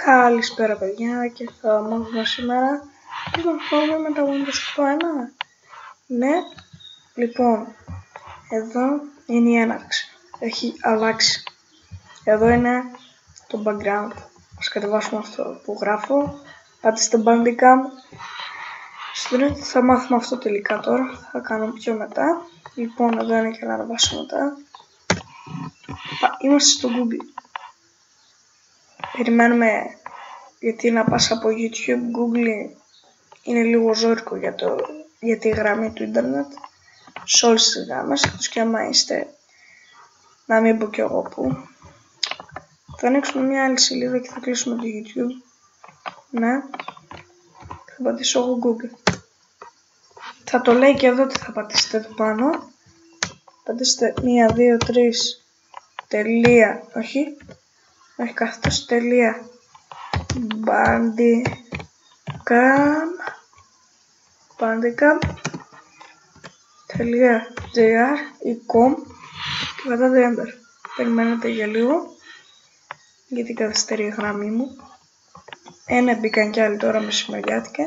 Καλησπέρα παιδιά και θα μάθουμε σήμερα τι θα κάνουμε με τα Windows 8.1. Ναι, λοιπόν, εδώ είναι η έναρξη, έχει αλλάξει. Εδώ είναι το background, ας κατεβάσουμε αυτό που γράφω, πάτε στο Bandicam. Θα μάθουμε αυτό τελικά τώρα, θα κάνω πιο μετά. Λοιπόν, εδώ είναι και να ανεβάσω μετά. Είμαστε στο Google. Περιμένουμε, γιατί να πας από YouTube, Google είναι λίγο ζώρικο για τη γραμμή του ίντερνετ. Σε όλες τις γραμμές, εκτός και άμα είστε, να μην πω κι εγώ που. Θα ανοίξουμε μια άλλη σελίδα και θα κλείσουμε το YouTube. Ναι. Θα πατήσω εγώ Google. Θα το λέει και εδώ τι θα πατήσετε εδώ πάνω. Πατήστε 1, 2, 3, τελεία, όχι κάθετος, τελεία, bandicam.gr ή com και πατάτε enter. Περιμένετε για λίγο γιατί καθυστερεί η γραμμή μου. Μπήκαν κι άλλοι τώρα μεσημεριάτικα.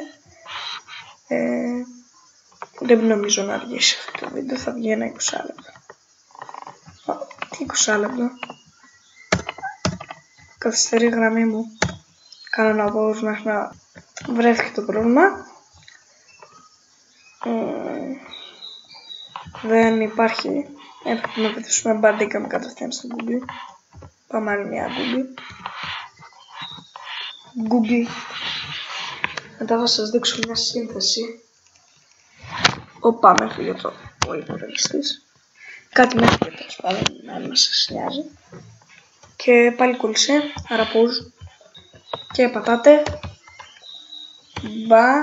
Δεν νομίζω να αργήσει αυτό το βίντεο, θα βγει ένα 20 λεπτό. Τι 20 λεπτό? Καθυστερεί η γραμμή μου. Κάνω ένα pause μέχρι να βρέθηκε το πρόβλημα. Δεν υπάρχει. Έπρεπε να πετύσουμε Bandicam κατευθείαν στο Google. Πάμε άλλη μια Google. Μετά θα σας δείξω μια σύνθεση. Πάμε φύγε ο υπολογιστής. Κάτι μέχρι και τέλος πάντων, να σας νοιάζει. Και πάλι κολλήσε, άρα pause. Και πατάτε Bandicam.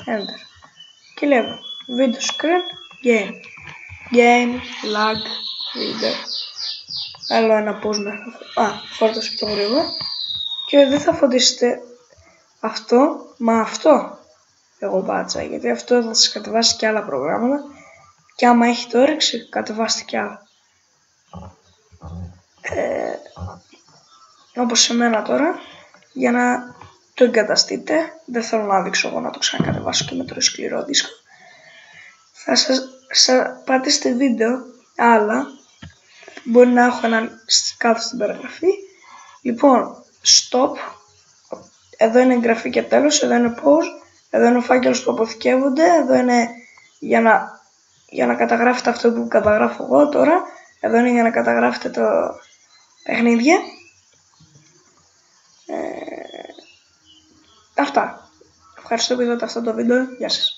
Enter. Και λέω video screen, game, lag, reader. Άλλο ένα pause μέχρι φόρτωσε πιο γρήγορα. Και δεν θα φωτίσετε αυτό, μα αυτό εγώ πάτσα, γιατί αυτό θα σας κατεβάσει και άλλα προγράμματα και άμα έχετε όρεξη κατεβάστε και άλλα. Όπως σε μένα τώρα, για να το εγκαταστείτε, δεν θέλω να δείξω εγώ να το ξανακατεβάσω και με το σκληρό δίσκο. Θα πατήσετε βίντεο, άλλα, μπορεί να έχω ένα κάτω στην περιγραφή. Λοιπόν, stop, εδώ είναι εγγραφή και τέλος, εδώ είναι pause, εδώ είναι ο φάκελος που αποθηκεύονται, εδώ είναι για να καταγράφετε αυτό που καταγράφω εγώ τώρα, εδώ είναι για να καταγράφετε το παιχνίδια. Αυτά. Ευχαριστώ που είδατε αυτό το βίντεο. Γεια σας.